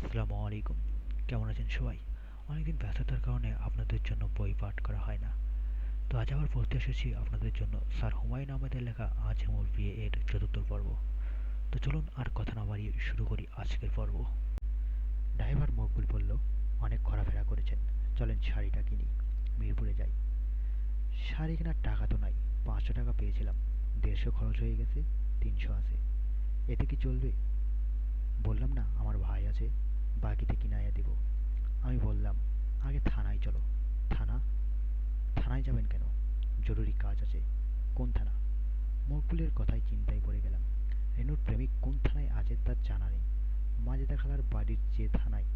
আসসালামু আলাইকুম। কেমন আছেন সবাই? অনেকদিন ব্যস্ততার কারণে আপনাদের জন্য বই পাঠ করা হয় না। তো আজ আবার পড়তে এসেছি আপনাদের জন্য স্যার হুমায়ুন আহমেদের লেখা আজ আমার বিয়ে এর চতুর্থ পর্ব। তো চলুন আর কথা না বাড়িয়ে শুরু করি আজকের পর্ব। ড্রাইভার মকবুল বলল, অনেক ঘোরাফেরা করেছেন, চলেন শাড়িটা কিনি, মিরপুরে যাই। শাড়ি কেনার টাকা তো নাই, 500 টাকা পেয়েছিলাম, 150 খরচ হয়ে গেছে, 300 আছে। এতে কি চলবে? বললাম না আমার ভাই আছে, বাকিতে কিনাইয়া দেব। আমি বললাম, আগে থানায় চলো। থানা? থানায় যাবেন কেন? জরুরি কাজ আছে। কোন থানা? মকবুলের কথায় চিন্তায় পড়ে গেলাম। রেনুর প্রেমিক কোন থানায় আছে তার জানা নেই। মাজেদা খালার বাড়ির যে থানায়,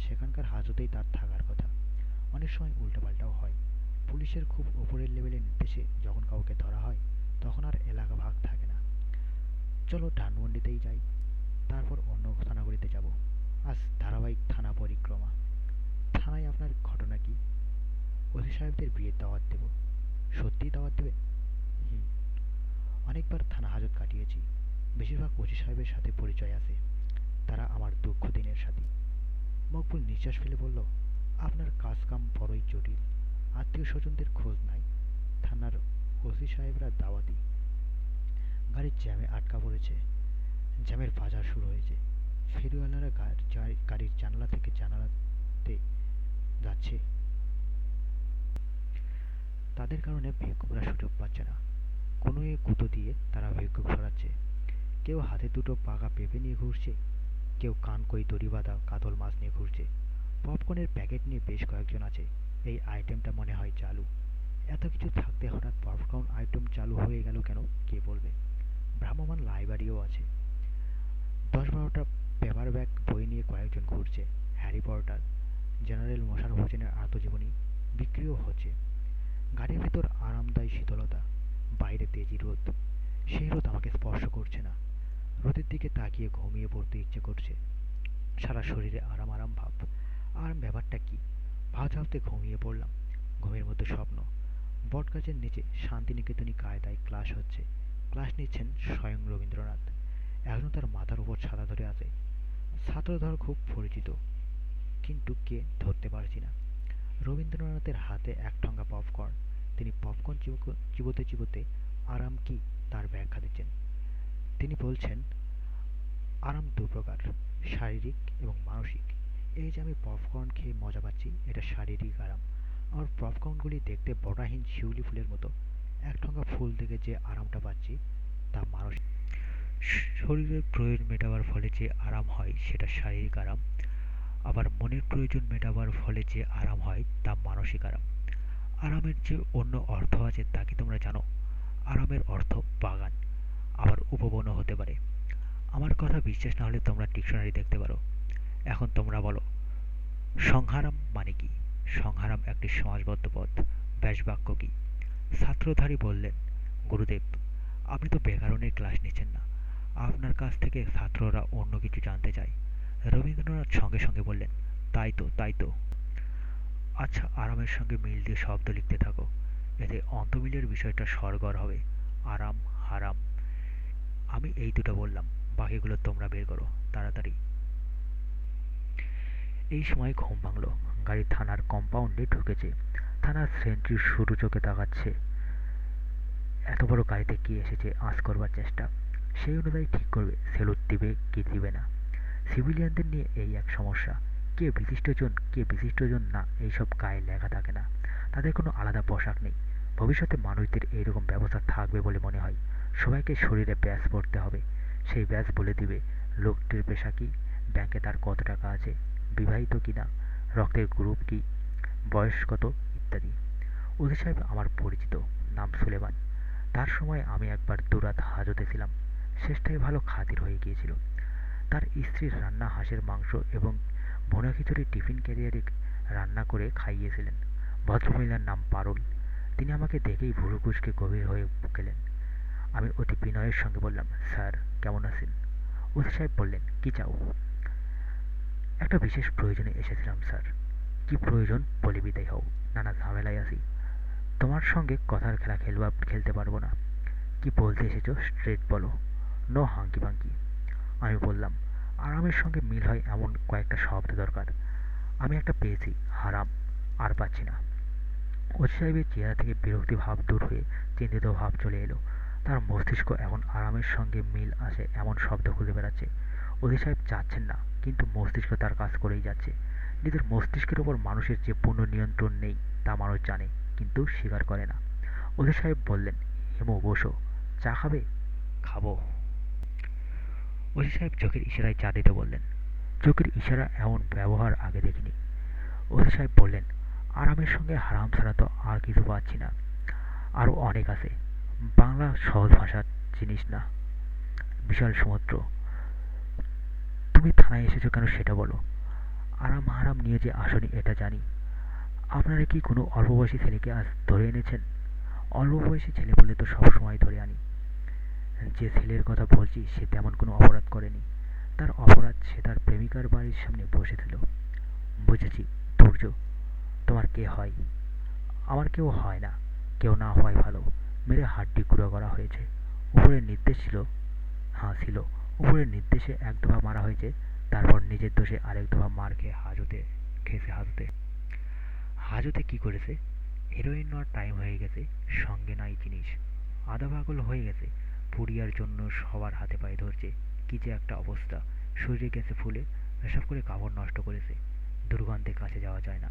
সেখানকার হাজতেই তার থাকার কথা। অনেক সময় উল্টোপাল্টাও হয়। পুলিশের খুব ওপরের লেভেলের নির্দেশে যখন কাউকে ধরা হয়, তখন আর এলাকা ভাগ থাকে না। চলো ধানমন্ডিতেই যাই, তারপর অন্য থানাগুলিতে যাব। আজ ধারাবাহিক থানা পরিক্রমা। থানায় আপনার ঘটনা কি? ওসি সাহেবদের বিয়ের দাওয়াত দেব। সত্যিই দাওয়াত দেবেন? হুম। অনেকবার থানা হাজত কাটিয়েছি। বেশিরভাগ ওসি সাহেবের সাথে পরিচয় আছে। তারা আমার দুঃখ দিনের সাথী। মকবুল নিঃশ্বাস ফেলে বলল, আপনার কাজ কাম বড়ই জটিল। আত্মীয় স্বজনদের খোঁজ নাই, থানার ওসি সাহেবরা দাওয়াতি। গাড়ির জ্যামে আটকা পড়েছে। জ্যামের বাজার শুরু হয়েছে। ফেরিওয়ালারা গাড়ির জানালা থেকে জানালাতে যাচ্ছে। তাদের কারণে ভিক্ষুকরা সুযোগ পাচ্ছে না। কোনো এ গুঁতো দিয়ে তারা ভিক্ষুক সরাচ্ছে। কেউ হাতে দুটো পাকা পেঁপে নিয়ে ঘুরছে, কেউ কানকই দড়ি বাঁধা কাতল মাছ নিয়ে ঘুরছে। পপকর্নের প্যাকেট নিয়ে বেশ কয়েকজন আছে। এই আইটেমটা মনে হয় চালু। এত কিছু থাকতে হঠাৎ পপকর্ন আইটেম চালু হয়ে গেল কেন কে বলবে? ভ্রাম্যমাণ লাইব্রেরিও আছে। 10-12টা পেপার ব্যাগ বই নিয়ে কয়েকজন ঘুরছে। হ্যারি পটার, জেনারেল মোশাররফ হোসেনের আত্মজীবনী বিক্রিও হচ্ছে। গাড়ির ভেতর আরামদায়ী শীতলতা, বাইরে তেজি রোদ। সেই রোদ আমাকে স্পর্শ করছে না। রোদের দিকে তাকিয়ে ঘুমিয়ে পড়তে ইচ্ছে করছে। সারা শরীরে আরাম আরাম ভাব। আরাম ব্যাপারটা কি? ভাবতে ভাবতে ঘুমিয়ে পড়লাম। ঘুমের মধ্যে স্বপ্ন। বটগাছের নিচে শান্তিনিকেতনী কায়দায় ক্লাস হচ্ছে। ক্লাস নিচ্ছেন স্বয়ং রবীন্দ্রনাথ। একজন তার মাথার উপর ছাতা ধরে আছে। ছাত্রধর খুব পরিচিত, কিন্তু কে ধরতে পারছি না। রবীন্দ্রনাথের হাতে এক ঠঙ্গা পপকর্ন। তিনি পপকর্ন চিবোতে চিবোতে আরাম কি তার ব্যাখ্যা দিচ্ছেন। তিনি বলছেন, আরাম দু প্রকার, শারীরিক এবং মানসিক। এই যে আমি পপকর্ন খেয়ে মজা পাচ্ছি, এটা শারীরিক আরাম। আমার পপকর্নগুলি দেখতে বটাহীন শিউলি ফুলের মতো। এক ঠঙ্গা ফুল থেকে যে আরামটা পাচ্ছি, তা মানসিক। শরীরের প্রয়োজন মেটাবার ফলে যে আরাম হয় সেটা শারীরিক আরাম। আবার মনের প্রয়োজন মেটাবার ফলে যে আরাম হয় তা মানসিক আরাম। আরামের যে অন্য অর্থ আছে তা কি তোমরা জানো? আরামের অর্থ বাগান, আবার উপবনও হতে পারে। আমার কথা বিশ্বাস না হলে তোমরা ডিকশনারি দেখতে পারো। এখন তোমরা বলো, সংহারাম মানে কি? সংহারাম একটি সমাজবদ্ধ পদ। ব্যাসবাক্য কি? ছাত্রধারী বললেন, গুরুদেব, আপনি তো ব্যাকরণের ক্লাস নিচ্ছেন না, আপনার কাছ থেকে ছাত্ররা অন্য কিছু জানতে চায়। রবীন্দ্রনাথ সঙ্গে সঙ্গে বললেন, তাই তো তাই তো। আচ্ছা, আরামের সঙ্গে মিল দিয়ে শব্দ লিখতে থাকো। এতে অন্তমিলের বিষয়টা সরগর হবে। আরাম, হারাম। আমি এই দুটো বললাম, বাকিগুলো তোমরা বের করো তাড়াতাড়ি। এই সময় ঘুম ভাঙল। গাড়ি থানার কম্পাউন্ডে ঢুকেছে। থানার সেন্ট্রি সরু চোখে তাকাচ্ছে। এত বড় গাড়িতে কি এসেছে আঁচ করবার চেষ্টা। সেই অনুযায়ী ঠিক করবে সেলুট দিবে কি দিবে না। সিভিলিয়ানদের নিয়ে এই এক সমস্যা। কে বিশিষ্টজন কে বিশিষ্টজন না এইসব গায়ে লেখা থাকে না। তাদের কোনো আলাদা পোশাক নেই। ভবিষ্যতে মানুষদের এইরকম ব্যবস্থা থাকবে বলে মনে হয়। সবাইকে শরীরে ব্যাজ পরতে হবে। সেই ব্যাজ বলে দিবে লোকটির পেশা কি, ব্যাংকে তার কত টাকা আছে, বিবাহিত কিনা, রক্তের গ্রুপ কি, বয়স কত ইত্যাদি। ওসি সাহেব আমার পরিচিত, নাম সুলেমান। তার সময় আমি একবার দুরাত হাজতে ছিলাম। শেষটায় ভালো খাতির হয়ে গিয়েছিল। তার স্ত্রীর রান্না হাঁসের মাংস এবং ভুনা খিচুড়ি টিফিন ক্যারিয়ারে রান্না করে খাইয়েছিলেন। ভদ্রমহিলার নাম পারুল। তিনি আমাকে দেখেই ভুরু কুঁচকে গভীর হয়ে গেলেন। আমি অতি বিনয়ের সঙ্গে বললাম, স্যার কেমন আছেন? ওসি সাহেব বললেন, কি চাও? একটা বিশেষ প্রয়োজনে এসেছিলাম স্যার। কি প্রয়োজন বলে বিদায় হও, নানা ঝামেলায় আছি। তোমার সঙ্গে কথার খেলা খেলতে পারবো না। কি বলতে এসেছো স্ট্রেট বলো, নো হাঙ্কি পাঙ্কি। আমি বললাম, আরামের সঙ্গে মিল হয় এমন কয়েকটা শব্দ দরকার। আমি একটা পেয়েছি, হারাম। আর পাচ্ছি না। ওসি সাহেবের চেহারা থেকে বিরক্তি ভাব দূর হয়ে চিন্তিত ভাব চলে এলো। তার মস্তিষ্ক এখন আরামের সঙ্গে মিল আসে এমন শব্দ খুঁজে বেড়াচ্ছে। ওসি সাহেব চাচ্ছেন না, কিন্তু মস্তিষ্ক তার কাজ করেই যাচ্ছে। নিজের মস্তিষ্কের ওপর মানুষের যে পূর্ণ নিয়ন্ত্রণ নেই তা মানুষ জানে, কিন্তু স্বীকার করে না। ওসি সাহেব বললেন, হেমু বসো। চা খাবে? খাবো। ওসি সাহেব চোখের ইশারায় চা দিতে বললেন। চোখের ইশারা এমন ব্যবহার আগে দেখিনি। ওসি সাহেব বললেন, আরামের সঙ্গে হারাম ছাড়া তো আর কিছু পাচ্ছি না। আরও অনেক আছে। বাংলা সহজ ভাষার জিনিস না, বিশাল সমুদ্র। তুমি থানায় এসেছো কেন সেটা বলো। আরাম হারাম নিয়ে যে আসনি এটা জানি। আপনারা কি কোনো অল্পবয়সী ছেলেকে আজ ধরে এনেছেন? অল্পবয়সী ছেলে বলে তো সবসময় ধরে আনি। যে ছেলের কথা বলছি সে তেমন কোনো অপরাধ করেনি। তার অপরাধ সে তার প্রেমিকার বাড়ির সামনে বসেছিল। বুঝেছি। ধৈর্য। তোমার কে হয়? আমার কেউ হয় না। কেউ না হওয়াই ভালো। মেরে হাড্ডি গুঁড়ো করা হয়েছে। উপরের নির্দেশ ছিল। হ্যাঁ ছিল। উপরের নির্দেশে এক দফা মারা হয়েছে, তারপর নিজের দোষে আরেক দফা মার খেয়ে খেয়েছে হাজতে। হাজতে কি করেছে? হেরোইন নেওয়ার টাইম হয়ে গেছে, সঙ্গে নাই জিনিস। আধা পাগল হয়ে গেছে, পুড়িয়ার জন্য সবার হাতে পায়ে ধরছে। কি যে একটা অবস্থা, শরীরে গেছে ফুলে, এসব করে কাপড় নষ্ট করেছে। দুর্গন্ধে কাছে যাওয়া যায় না।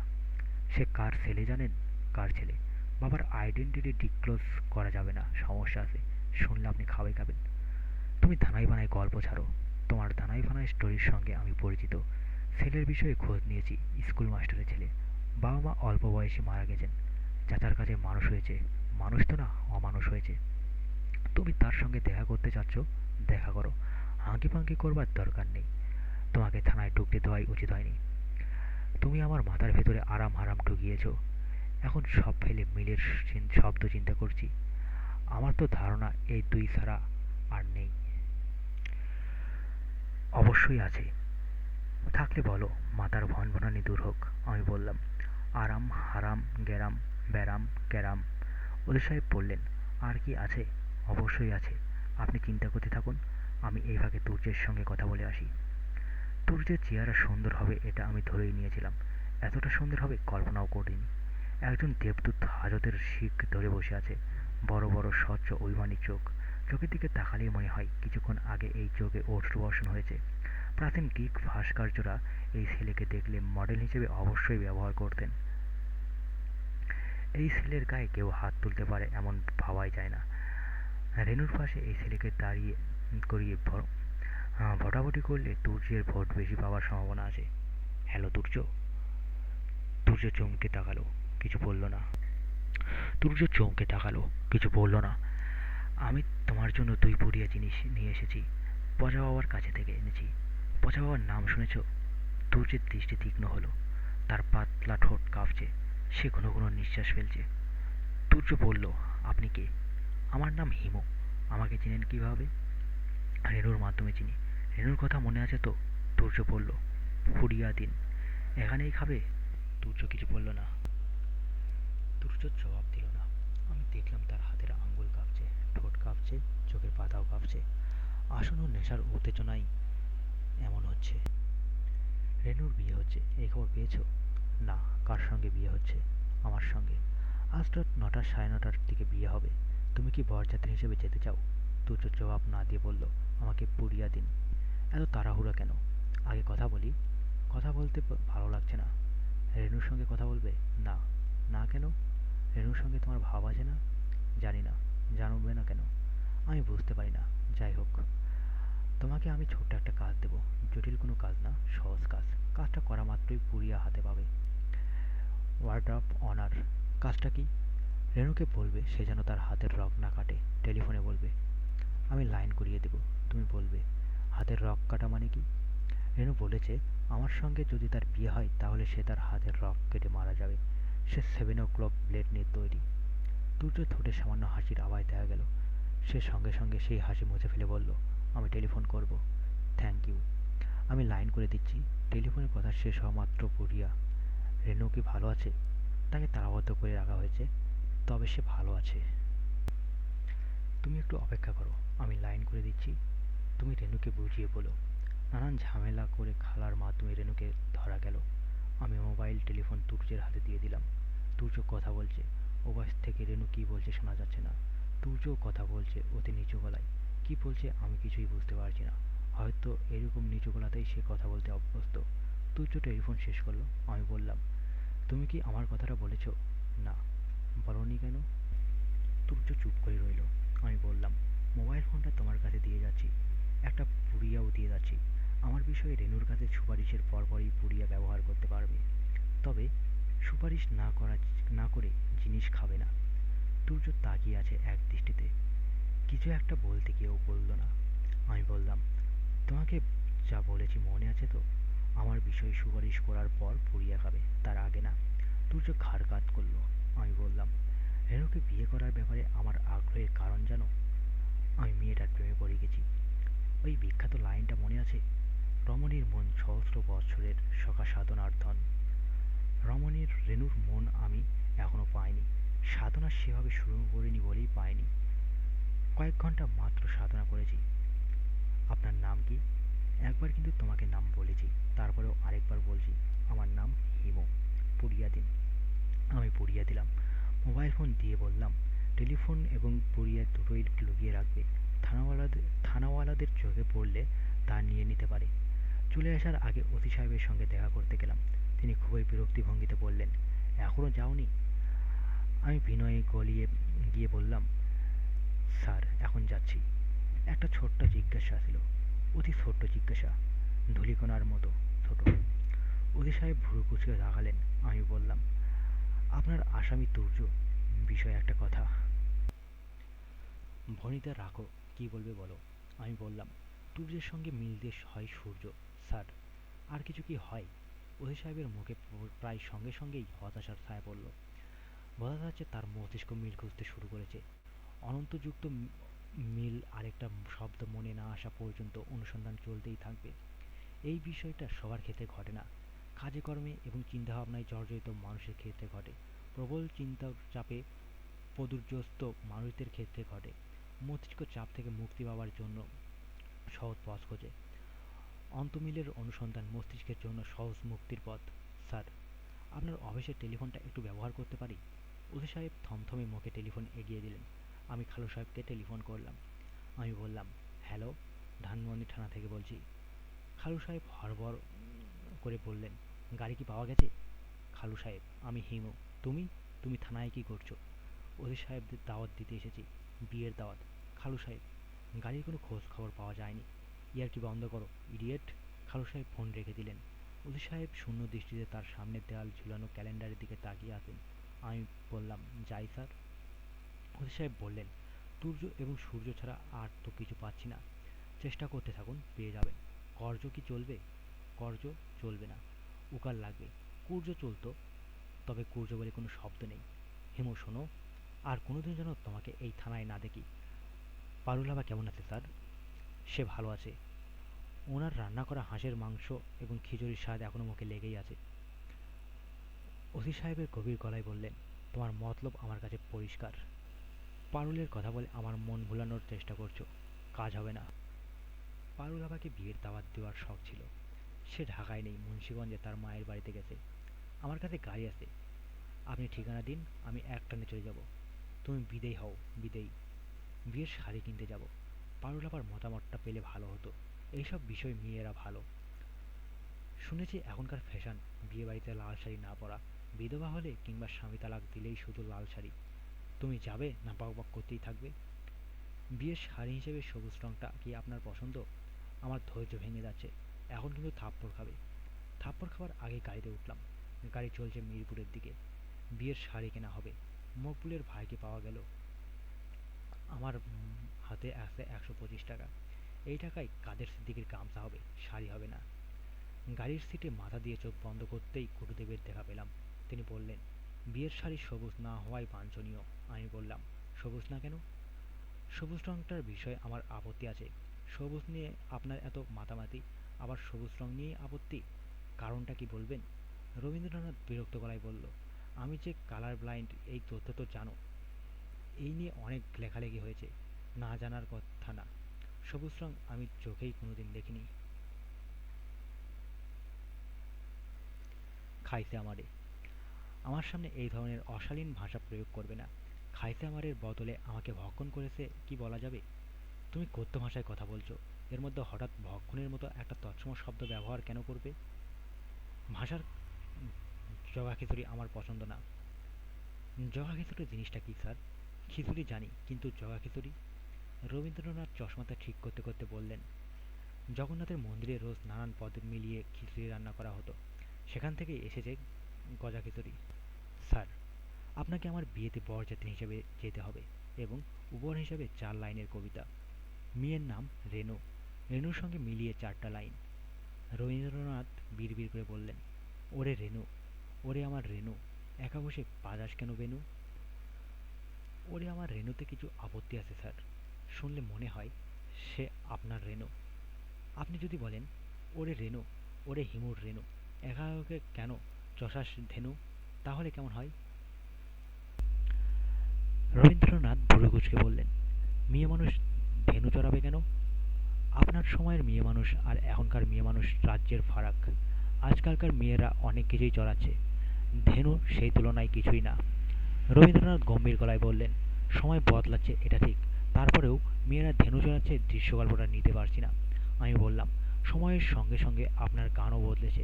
সে কার ছেলে জানেন? কার ছেলে? বাবার আইডেন্টিটি ডিসক্লোজ করা যাবে না, সমস্যা আছে। শুনলে আপনি খাবেন। তুমি ধানাই বানাই গল্প ছাড়ো। তোমার ধানাই বানাই স্টোরির সঙ্গে আমি পরিচিত। ছেলের বিষয়ে খোঁজ নিয়েছি। স্কুল মাস্টারের ছেলে। বাবা মা অল্প বয়সে মারা গেছেন। চাচার কাছে মানুষ হয়েছে। মানুষ তো না, অমানুষ হয়েছে। তুমি তার সঙ্গে দেখা করতে চাচ্ছ? দেখা করো। হাঁকি পাঙ্কি করবার দরকার নেই। তোমাকে থানায় ঢুকতে দেওয়াই উচিত হয়নি। তুমি আমার মাথার ভেতরে আরাম হারাম ঢুকিয়েছ। এখন সব ফেলে মিলের শব্দ চিন্তা করছি। আমার তো ধারণা এই দুই ছাড়া আর নেই। অবশ্যই আছে। থাকলে বলো, মাথার ভনভনানি দূর হোক। আমি বললাম, আরাম হারাম গেরাম ব্যারাম ক্যারাম। ওসি সাহেব বললেন, আর কি আছে? অবশ্যই আছে। আপনি চিন্তা করতে থাকুন, আমি এই ভাগে তুর্যের সঙ্গে কথা বলে আসি। তুর্যের চেহারা সুন্দর হবে এটা আমি ধরেই নিয়েছিলাম। এতটা সুন্দর হবে কল্পনাও করিনি। একজন দেবদূত হাজতের শিক ধরে বসে আছে। বড় বড় স্বচ্ছ অভিমানী চোখ। চোখের দিকে তাকালেই মনে হয় কিছুক্ষণ আগে এই চোখে অশ্রুবর্ষণ হয়েছে। প্রাচীন গ্রিক ভাস্কর্যরা এই ছেলেকে দেখলে মডেল হিসেবে অবশ্যই ব্যবহার করতেন। এই ছেলের গায়ে কেউ হাত তুলতে পারে এমন ভাবাই যায় না। রেনুর পাশে এই ছেলেকে দাঁড়িয়ে করিয়ে ভোটাভুটি করলে তুর্যের ভোট বেশি পাওয়ার সম্ভাবনা আছে। হ্যালো তুর্য। তুর্য চমকে তাকালো, কিছু বলল না। তুর্য চমকে তাকালো, কিছু বলল না। আমি তোমার জন্য দুই পুড়িয়া জিনিস নিয়ে এসেছি। পচা বাবার কাছে থেকে এনেছি। পচা বাবার নাম শুনেছ? তুর্যের দৃষ্টি তীক্ষ্ণ হলো। তার পাতলা ঠোঁট কাঁপছে। সে ঘন ঘন নিঃশ্বাস ফেলছে। তুর্য বলল, আপনি কে? আমার নাম হিমু। আমাকে চিনেন কিভাবে? রেনুর মাধ্যমে চিনি। রেনুর কথা মনে আছে তো? তুর্য বলল, পুড়িয়া দিন। এখানেই খাবে? তুর্য কিছু বলল না। তুর্য জবাব দিল না। আমি দেখলাম তার হাতের আঙ্গুল কাঁপছে, ঠোঁট কাঁপছে, চোখের পাতাও কাঁপছে। আসন্ন নেশার উত্তেজনায় এমন হচ্ছে। রেনুর বিয়ে হচ্ছে, এই খবর পেয়েছো? না। কার সঙ্গে বিয়ে হচ্ছে? আমার সঙ্গে। আজ রাত ৯টা, সাড়ে ৯টার দিকে বিয়ে হবে। তুমি কি বরযাত্রী হিসেবে যেতে চাও? তুর্য জবাব না দিয়ে বলল, আমাকে পুড়িয়া দিন। এত তাড়াহুড়া কেন? আগে কথা বলি। কথা বলতে ভালো লাগছে না। রেনুর সঙ্গে কথা বলবে? না। না কেন? রেনুর সঙ্গে তোমার ভাব আছে না? জানি না। জানবে না কেন? আমি বুঝতে পারি না। যাই হোক, তোমাকে আমি ছোট্ট একটা কাজ দেব। জটিল কোনো কাজ না, সহজ কাজ। কাজটা করা মাত্রই পুড়িয়া হাতে পাবে। Word of honour. কাজটা কি? রেনুকে বলবে সে যেন তার হাতের রগ না কাটে। টেলিফোনে বলবে। আমি লাইন করিয়ে দেব, তুমি বলবে। হাতের রগ কাটা মানে কি? রেনু বলেছে, আমার সঙ্গে যদি তার বিয়ে হয় তাহলে সে তার হাতের রগ কেটে মারা যাবে। সে 7 o'clock ব্লেড নিয়ে তৈরি। তুর্য ঠোঁটে সামান্য হাসির আওয়াজ দেখা গেল। সে সঙ্গে সঙ্গে সেই হাসি মুছে ফেলে বলল, আমি টেলিফোন করব। Thank you. আমি লাইন করে দিচ্ছি। টেলিফোনের কথা শেষ হওয়া মাত্র পুড়িয়া, রেনু কি ভালো আছে? তাকে তাড়াবদ্ধ করে রাখা হয়েছে, তবে সে ভালো আছে। তুমি একটু অপেক্ষা করো, আমি লাইন করে দিচ্ছি। তুমি রেনুকে বুঝিয়ে বলো, নানান ঝামেলা করে খালার মাধ্যমে রেনুকে ধরা গেল। আমি মোবাইল টেলিফোন তুর্যের হাতে দিয়ে দিলাম। তুর্য কথা বলছে, ওপাশ থেকে রেনু কি বলছে শোনা যাচ্ছে না। তুর্যও কথা বলছে অতি নিচু গলায়। কি বলছে আমি কিছুই বুঝতে পারছি না। হয়তো এরকম নিচু গলাতেই সে কথা বলতে অভ্যস্ত। তুর্য টেলিফোন শেষ করলো। আমি বললাম, তুমি কি আমার কথাটা বলেছ? না। বলনি কেন? তুর্য চুপ করে রইল। আমি বললাম, মোবাইল ফোনটা তোমার কাছে দিয়ে যাচ্ছি, একটা পুড়িয়াও দিয়ে যাচ্ছি। আমার বিষয়ে রেনুর কাছে সুপারিশের পরপরই পুড়িয়া ব্যবহার করতে পারবে, তবে সুপারিশ না করে জিনিস খাবে না। তুর্য তাকিয়ে আছে এক দৃষ্টিতে। কিছু একটা বলতে গিয়েও বলল না। আমি বললাম, তোমাকে যা বলেছি মনে আছে তো? আমার বিষয়ে সুপারিশ করার পর পুড়িয়া খাবে, তার আগে না। তুর্য ঘাড় কাত করলো। আমি বললাম, রেনুকে বিয়ে করার ব্যাপারে আমার আগ্রহের কারণ জানো? আমি মেয়েটার প্রেমে পড়ে গেছি। ওই বিখ্যাত লাইনটা মনে আছে? রমণীর মন সহস্র বৎসরের সখা সাধনার ধন। রমণীর রেনুর মন আমি এখনো পাইনি। সাধনা সেভাবে শুরু করিনি বলেই পাইনি। কয়েক ঘন্টা মাত্র সাধনা করেছি। আপনার নাম কি? একবার কিন্তু তোমাকে নাম বলেছি, তারপরেও আরেকবার বলছি, আমার নাম হিমু। পুড়িয়া দিন। আমি পুড়িয়ে দিলাম। মোবাইল ফোন দিয়ে বললাম, টেলিফোন এবং পুড়িয়ে দুটোই লুকিয়ে রাখবে। থানাওয়ালাদের চোখে পড়লে তা নিয়ে নিতে পারে। চলে আসার আগে ওসি সাহেবের সঙ্গে দেখা করতে গেলাম। তিনি খুবই বিরক্তি ভঙ্গিতে বললেন, এখনো যাওনি? আমি বিনয়ে গলিয়ে গিয়ে বললাম, স্যার এখন যাচ্ছি। একটা ছোট্ট জিজ্ঞাসা ছিল, অতি ছোট্ট জিজ্ঞাসা, ধূলিকণার মতো ছোট। ওসি সাহেব ভুরু কুচকে তাকালেন। আমি বললাম, আপনার আসামি তুর্য বিষয়ে একটা কথা। ভনিতা রাখো, কি বলবে বলো। আমি বললাম, তুর্যের সঙ্গে মিল দিয়ে হয় সূর্য। স্যার, আর কিছু কি হয়? ওসি সাহেবের মুখে প্রায় সঙ্গে সঙ্গেই হতাশার ছায়া পড়ল। বোঝা যাচ্ছে তার মস্তিষ্ক মিল খুঁজতে শুরু করেছে। অনন্তযুক্ত মিল আরেকটা শব্দ মনে না আসা পর্যন্ত অনুসন্ধান চলতেই থাকবে। এই বিষয়টা সবার ক্ষেত্রে ঘটে না। কাজে কর্মে এবং চিন্তাভাবনায় জর্জরিত মানুষের ক্ষেত্রে ঘটে। প্রবল চিন্তার চাপে প্রদুর্যস্ত মানুষদের ক্ষেত্রে ঘটে। মস্তিষ্ক চাপ থেকে মুক্তি পাওয়ার জন্য সহজ পথ খোঁজে। অন্তমিলের অনুসন্ধান মস্তিষ্কের জন্য সহজ মুক্তির পথ। স্যার, আপনার অফিসের টেলিফোনটা একটু ব্যবহার করতে পারি? ওসি সাহেব থমথমে মুখে টেলিফোন এগিয়ে দিলেন। আমি খালু সাহেবকে টেলিফোন করলাম। আমি বললাম, হ্যালো, ধানমন্ডি থানা থেকে বলছি। খালু সাহেব হড়বড় করে বললেন, গাড়ি কি পাওয়া গেছে? খালু সাহেব, আমি হিমু। তুমি তুমি থানায় কি করছো? ওসি সাহেবদের দাওয়াত দিতে এসেছি, বিয়ের দাওয়াত। খালু সাহেব, গাড়ির কোনো খোঁজ খবর পাওয়া যায়নি। ইয়ার্কি বন্ধ করো, ইডিয়েট। খালু সাহেব ফোন রেখে দিলেন। ওসি সাহেব শূন্য দৃষ্টিতে তার সামনের দেয়াল ঝুলানো ক্যালেন্ডারের দিকে তাকিয়ে আছেন। আমি বললাম, যাই স্যার। ওসি সাহেব বললেন, সূর্য এবং সূর্য ছাড়া আর তো কিছু পাচ্ছি না। চেষ্টা করতে থাকুন, পেয়ে যাবেন। কর্য কি চলবে? কর্য চলবে না, উকার লাগবে। কুর্য চলতো, তবে কুর্য বলে কোনো শব্দ নেই। হেমো শোনো, আর কোনোদিন যেন তোমাকে এই থানায় না দেখি। পারুল আবা কেমন আছে স্যার? সে ভালো আছে। ওনার রান্না করা হাঁসের মাংস এবং খিচুড়ির স্বাদ এখনো মুখে লেগেই আছে। ওসি সাহেবের গভীর গলায় বললেন, তোমার মতলব আমার কাছে পরিষ্কার। পারুলের কথা বলে আমার মন ভুলানোর চেষ্টা করছো, কাজ হবে না। পারুল আবাকে বিয়ের দাওয়াত দেওয়ার শখ ছিল। সে ঢাকায় নেই, মুন্সিগঞ্জে তার মায়ের বাড়িতে গেছে। আমার কাছে গাড়ি আছে, আপনি ঠিকানা দিন, আমি একটানে চলে যাব। তুমি বিদেয় হও, বিদেয়। বিয়ের শাড়ি কিনতে যাব। পারুল আবার মতামতটা পেলে ভালো হতো। এইসব বিষয় মেয়েরা ভালো। শুনেছি এখনকার ফ্যাশন বিয়ে বাড়িতে লাল শাড়ি না পরা, বিধবা হলে কিংবা স্বামী তালাক দিলেই শুধু লাল শাড়ি। তুমি যাবে না বকবক করতেই থাকবে? বিয়ের শাড়ি হিসেবে সবুজ রংটা কি আপনার পছন্দ? আমার ধৈর্য ভেঙে যাচ্ছে। এখন কিন্তু থাপ্পড় খাবে। থাপ্পড় খাবার আগে গাড়িতে উঠলাম। গাড়ি চলছে মিরপুরের দিকে। বিয়ের শাড়ি কেনা হবে। মকবুলের ভাইকে পাওয়া গেল। আমার হাতে আছে ১২৫ টাকা। এই টাকায় কাদের সিদ্দিকির গামছা হবে, শাড়ি হবে না। গাড়ির সিটে মাথা দিয়ে চোখ বন্ধ করতেই গুরুদেবের দেখা পেলাম। তিনি বললেন, বিয়ের শাড়ি সবুজ না হওয়াই বাঞ্ছনীয়। আমি বললাম, সবুজ না কেন? সবুজ রংটার বিষয়ে আমার আপত্তি আছে। সবুজ নিয়ে আপনার এত মাতামাতি, আবার সবুজ রং নিয়েই আপত্তি, কারণটা কি বলবেন? রবীন্দ্রনাথ বিরক্ত গলায় বলল, আমি যে কালার ব্লাইন্ড এই তথ্য তো জানো। এই নিয়ে অনেক লেখালেখি হয়েছে, না জানার কথা না। সবুজ রং আমি চোখেই কোনোদিন দেখিনি। খাইছে আমারে। আমার সামনে এই ধরনের অশালীন ভাষা প্রয়োগ করবে না। খাইছে আমারের বদলে আমাকে ভক্ষণ করেছে কি বলা যাবে? তুমি গদ্য ভাষায় কথা বলছো, এর মধ্যে হঠাৎ ভক্ষণের মতো একটা তৎসম শব্দ ব্যবহার কেন করবে? ভাষার জগা খিচুড়ি আমার পছন্দ না। জগা খিচুড়ি জিনিসটা কি স্যার? খিচুড়ি জানি, কিন্তু জগা খিচুড়ি? রবীন্দ্রনাথ চশমাটা ঠিক করতে করতে বললেন, জগন্নাথের মন্দিরে রোজ নানান পদ মিলিয়ে খিচুড়ি রান্না করা হতো, সেখান থেকেই এসেছে গজা খিচুড়ি। স্যার, আপনাকে আমার বিয়েতে বরযাত্রী হিসেবে যেতে হবে এবং উপহার হিসেবে 4 লাইনের কবিতা। মেয়ের নাম রেনু, রেনুর সঙ্গে মিলিয়ে 4টা লাইন। রবীন্দ্রনাথ বিড়বিড় করে বললেন, ওরে রেনু, ওরে আমার রেনু, একা বসে বাজাস কেন বেনু? ওরে আমার রেনুতে কিছু আপত্তি আছে স্যার, শুনলে মনে হয় সে আপনার রেনু। আপনি যদি বলেন, ওরে রেনু, ওরে হিমুর রেনু, একা ওকে কেন চষাস ধেনু, তাহলে কেমন হয়? রবীন্দ্রনাথ ভুরু কুঁচকে বললেন, মেয়ে মানুষ ধেনু চড়াবে কেন? আপনার সময়ের মেয়ে মানুষ আর এখনকার মেয়ে মানুষ রাজ্যের ফারাক। আজকালকার মেয়েরা অনেক কিছুই চড়াচ্ছে, ধেনু সেই তুলনায় কিছুই না। রবীন্দ্রনাথ গম্ভীর গলায় বললেন, সময় বদলাচ্ছে এটা ঠিক, তারপরেও মেয়েরা ধেনু চড়াচ্ছে দৃশ্যকল্পটা নিতে পারছি না। আমি বললাম, সময়ের সঙ্গে সঙ্গে আপনার গানও বদলেছে,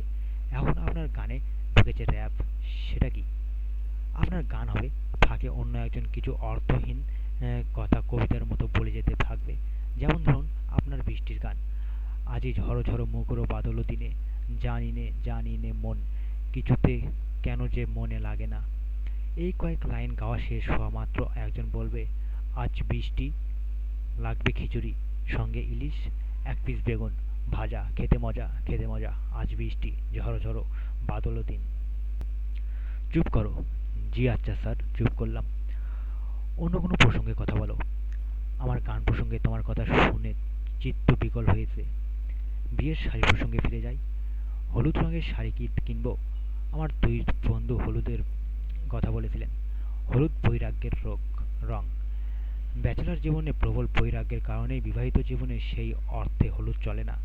এখন আপনার গানে ঢুকেছে র্যাপ। সেটা কি? আপনার গান হবে, ফাঁকে অন্য একজন কিছু অর্থহীন কথা কবিতার মতো বলে যেতে থাকবে। যেমন ধরুন আপনার বৃষ্টির গান, আজি ঝড়ো ঝড়ো মুখরো বাদল দিনে, জানি নে জানি নে মন, কিছুতে কেন যে মনে লাগে না। এই কয়েক লাইন গাওয়া শেষ হওয়া মাত্র একজন বলবে, আজ বৃষ্টি, লাগবে খিচুড়ি, সঙ্গে ইলিশ, 1 পিস বেগুন ভাজা, খেতে মজা খেতে মজা, আজ বৃষ্টি, ঝড়ো ঝড়ো বাদল দিন। চুপ করো। জি আচ্ছা স্যার, চুপ করলাম। অন্য কোনো প্রসঙ্গে কথা বলো। আমার গান প্রসঙ্গে তোমার কথা শুনে চিত্ত বিকল হয়েছে। বিয়ের শাড়ি প্রসঙ্গে ফিরে যাই। হলুদ রঙের শাড়ি কিনবো? আমার 2 বন্ধু হলুদের কথা বলেছিলেন। হলুদ বৈরাগ্যের রং। ব্যাচেলর জীবনে প্রবল বৈরাগ্যের কারণেই বিবাহিত জীবনে সেই অর্থে হলুদ চলে না।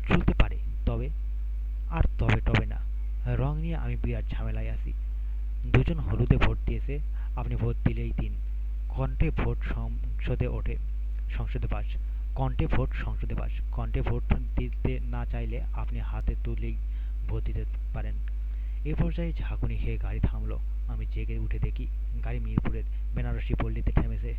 চলতে পারে, তবে আর তবে টবে না। রং নিয়ে আমি বিরাট ঝামেলায় আছি। 2জন হলুদে ভোট দিয়েছে, আপনি ভোট দিলেই দিন। কণ্ঠে ভোট সংসদে ওঠে, সংসদে পাস। কণ্ঠে ভোট সংসদে পাস। কণ্ঠে ভোট দিতে না চাইলে আপনি হাতে তুলেই ভোট দিতে পারেন। এ পর্যায়ে ঝাঁকুনি খেয়ে গাড়ি থামলো। আমি জেগে উঠে দেখি গাড়ি মিরপুরের বেনারসি পল্লীতে থেমেছে।